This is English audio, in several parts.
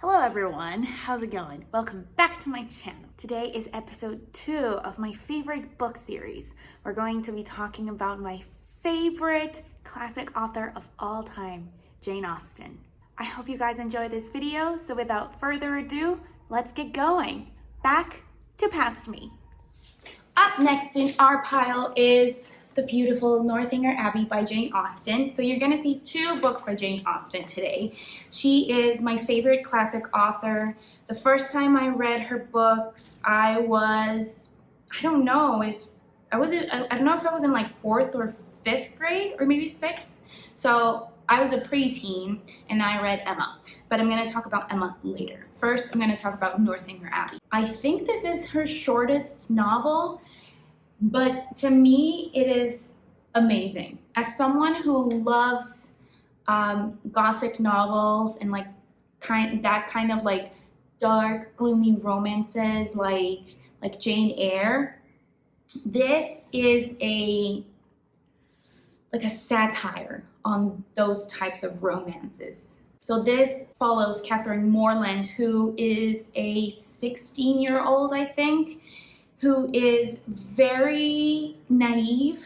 Hello everyone, how's it going? Welcome back to my channel. Today is episode 2 of my favorite book series. We're going to be talking about my favorite classic author of all time, Jane Austen. I hope you guys enjoy this video, so without further ado, let's get going. Back to Past Me. Up next in our pile is the beautiful Northanger Abbey by Jane Austen. So you're gonna see 2 books by Jane Austen today. She is my favorite classic author. The first time I read her books, I don't know if I was in like 4th or 5th grade or maybe 6th. So I was a preteen and I read Emma, but I'm gonna talk about Emma later. First, I'm gonna talk about Northanger Abbey. I think this is her shortest novel, but to me, it is amazing. As someone who loves Gothic novels and that kind of like dark, gloomy romances, like Jane Eyre, this is a satire on those types of romances. So this follows Catherine Morland, who is a 16-year-old, I think, who is very naive.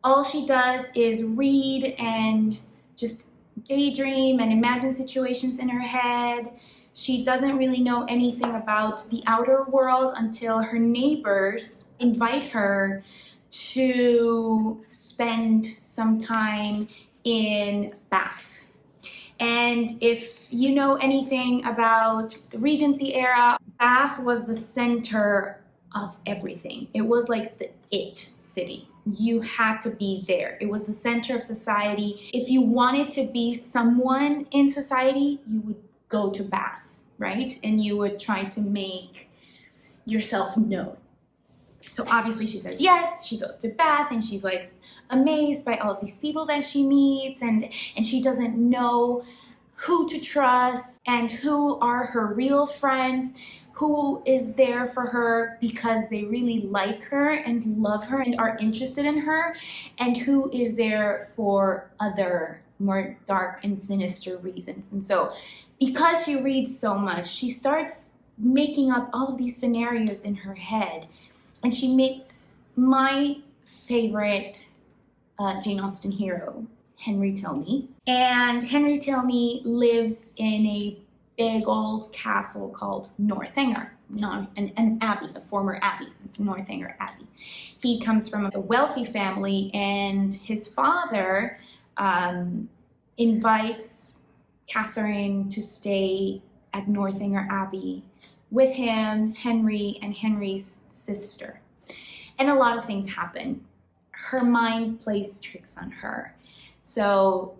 All she does is read and just daydream and imagine situations in her head. She doesn't really know anything about the outer world until her neighbors invite her to spend some time in Bath. And if you know anything about the Regency era, Bath was the center of everything. It was like the it city. You had to be there. It was the center of society. If you wanted to be someone in society, you would go to Bath, right? And you would try to make yourself known. So obviously she says yes, she goes to Bath and she's like amazed by all of these people that she meets, and she doesn't know who to trust and who are her real friends, who is there for her because they really like her and love her and are interested in her, and who is there for other more dark and sinister reasons. And so because she reads so much, she starts making up all of these scenarios in her head, and she meets my favorite Jane Austen hero, Henry Tilney. And Henry Tilney lives in a big old castle called Northanger, an abbey, a former abbey, so it's Northanger Abbey. He comes from a wealthy family, and his father invites Catherine to stay at Northanger Abbey with him, Henry, and Henry's sister. And a lot of things happen. Her mind plays tricks on her. So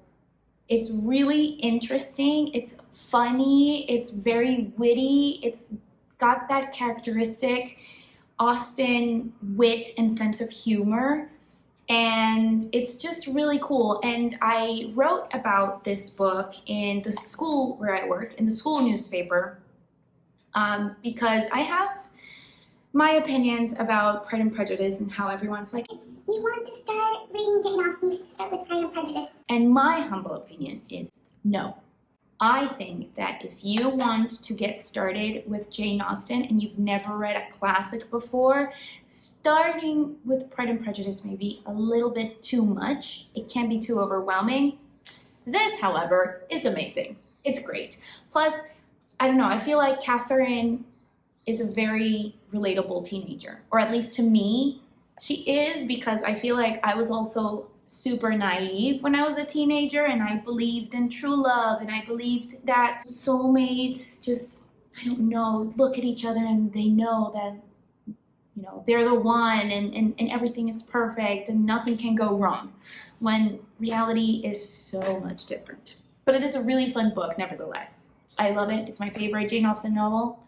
it's really interesting, it's funny, it's very witty, it's got that characteristic Austen wit and sense of humor, and it's just really cool. And I wrote about this book in the school where I work, in the school newspaper, because I have my opinions about Pride and Prejudice and how everyone's like, you want to start reading Jane Austen, you should start with Pride and Prejudice. And my humble opinion is no. I think that if you want to get started with Jane Austen and you've never read a classic before, starting with Pride and Prejudice may be a little bit too much. It can be too overwhelming. This, however, is amazing. It's great. Plus, I don't know, I feel like Catherine is a very relatable teenager, or at least to me, she is, because I feel like I was also super naive when I was a teenager, and I believed in true love, and I believed that soulmates just, I don't know, look at each other and they know that, you know, they're the one, and everything is perfect and nothing can go wrong, when reality is so much different. But it is a really fun book nevertheless. I love it. It's my favorite Jane Austen novel.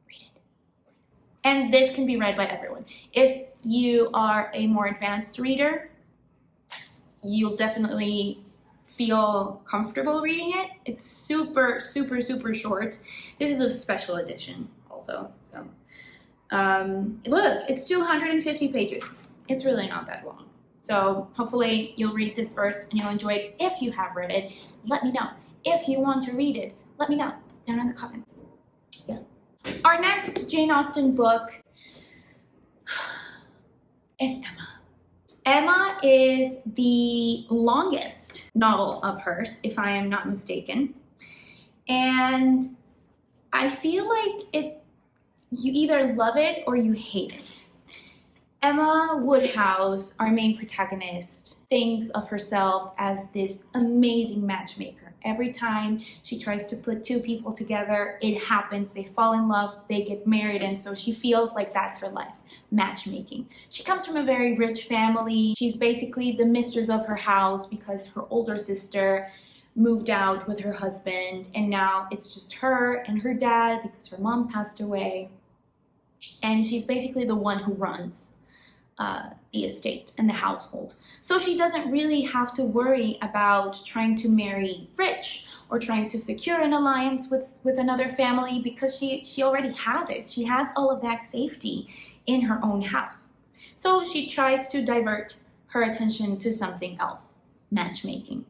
Read it, please. And this can be read by everyone. If you are a more advanced reader, you'll definitely feel comfortable reading it. It's super, super, super short. This is a special edition also. So look, it's 250 pages. It's really not that long. So hopefully you'll read this first and you'll enjoy it. If you have read it, let me know. If you want to read it, let me know down in the comments. Yeah. Our next Jane Austen book is Emma. Emma is the longest novel of hers, if I am not mistaken. And I feel like you either love it or you hate it. Emma Woodhouse, our main protagonist, thinks of herself as this amazing matchmaker. Every time she tries to put two people together, it happens. They fall in love, they get married, and so she feels like that's her life, matchmaking. She comes from a very rich family. She's basically the mistress of her house because her older sister moved out with her husband, and now it's just her and her dad because her mom passed away. And she's basically the one who runs the estate and the household. So she doesn't really have to worry about trying to marry rich or trying to secure an alliance with another family because she already has it. She has all of that safety in her own house. So she tries to divert her attention to something else, matchmaking,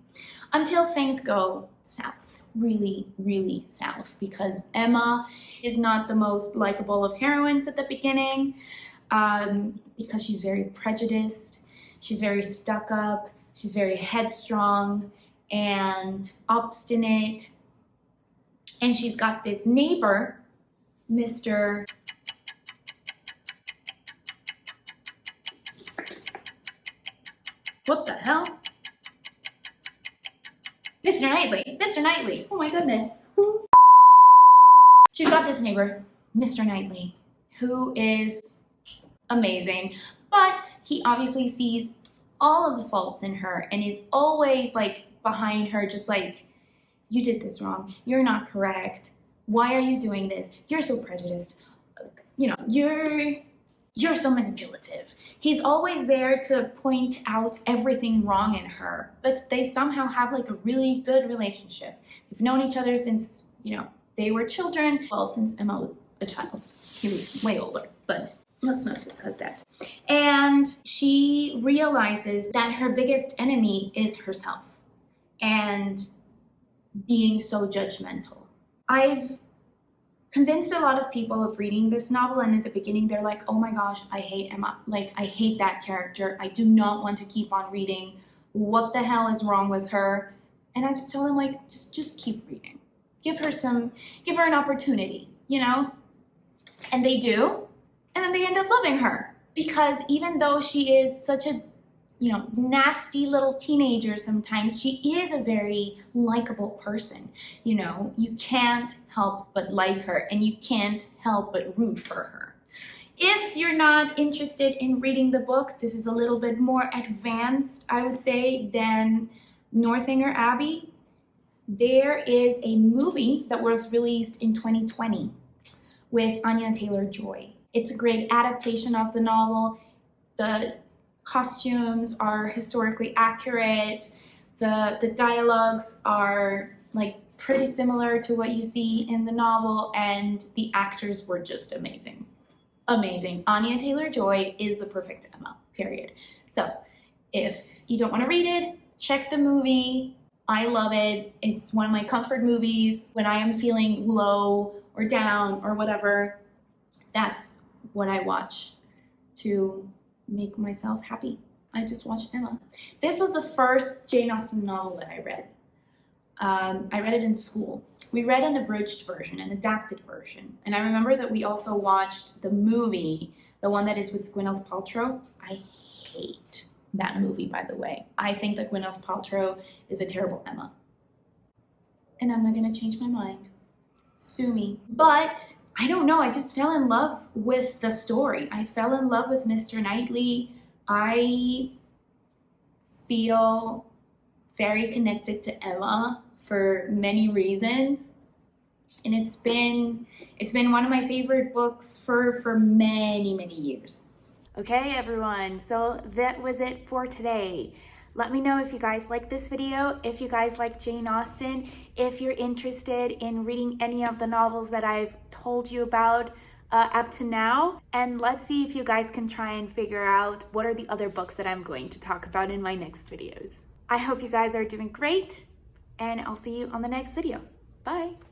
until things go south, really, really south, because Emma is not the most likable of heroines at the beginning, because she's very prejudiced, she's very stuck up, she's very headstrong and obstinate, and she's got this neighbor, Mr. What the hell? Mr. Knightley! Mr. Knightley! Oh my goodness. She's got this neighbor, Mr. Knightley, who is amazing, but he obviously sees all of the faults in her and is always like behind her, just like, you did this wrong, you're not correct, why are you doing this, you're so prejudiced, you know, you're so manipulative. He's always there to point out everything wrong in her, but they somehow have like a really good relationship. They've known each other since, you know, they were children. Well, since Emma was a child. He was way older, but let's not discuss that. And she realizes that her biggest enemy is herself and being so judgmental. I've convinced a lot of people of reading this novel, and at the beginning they're like, oh my gosh, I hate Emma. Like, I hate that character. I do not want to keep on reading. What the hell is wrong with her? And I just tell them, like, just keep reading. Give her an opportunity, you know? And they do, and then they end up loving her. Because even though she is such a, you know, nasty little teenager sometimes, she is a very likable person. You know, you can't help but like her, and you can't help but root for her. If you're not interested in reading the book, this is a little bit more advanced, I would say, than Northanger Abbey. There is a movie that was released in 2020 with Anya Taylor-Joy. It's a great adaptation of the novel. The costumes are historically accurate. The dialogues are like pretty similar to what you see in the novel, and the actors were just amazing. Amazing. Anya Taylor-Joy is the perfect Emma, period. So if you don't want to read it, check the movie. I love it. It's one of my comfort movies when I am feeling low or down or whatever. That's what I watch to make myself happy. I just watch Emma. This was the first Jane Austen novel that I read. I read it in school. We read an abridged version, an adapted version. And I remember that we also watched the movie, the one that is with Gwyneth Paltrow. I hate that movie, by the way. I think that Gwyneth Paltrow is a terrible Emma. And I'm not gonna change my mind. Sue me. But I don't know, I just fell in love with the story. I fell in love with Mr. Knightley. I feel very connected to Emma for many reasons. And it's been one of my favorite books for many, many years. Okay, everyone, so that was it for today. Let me know if you guys like this video, if you guys like Jane Austen, if you're interested in reading any of the novels that I've told you about up to now, and let's see if you guys can try and figure out what are the other books that I'm going to talk about in my next videos. I hope you guys are doing great, and I'll see you on the next video. Bye!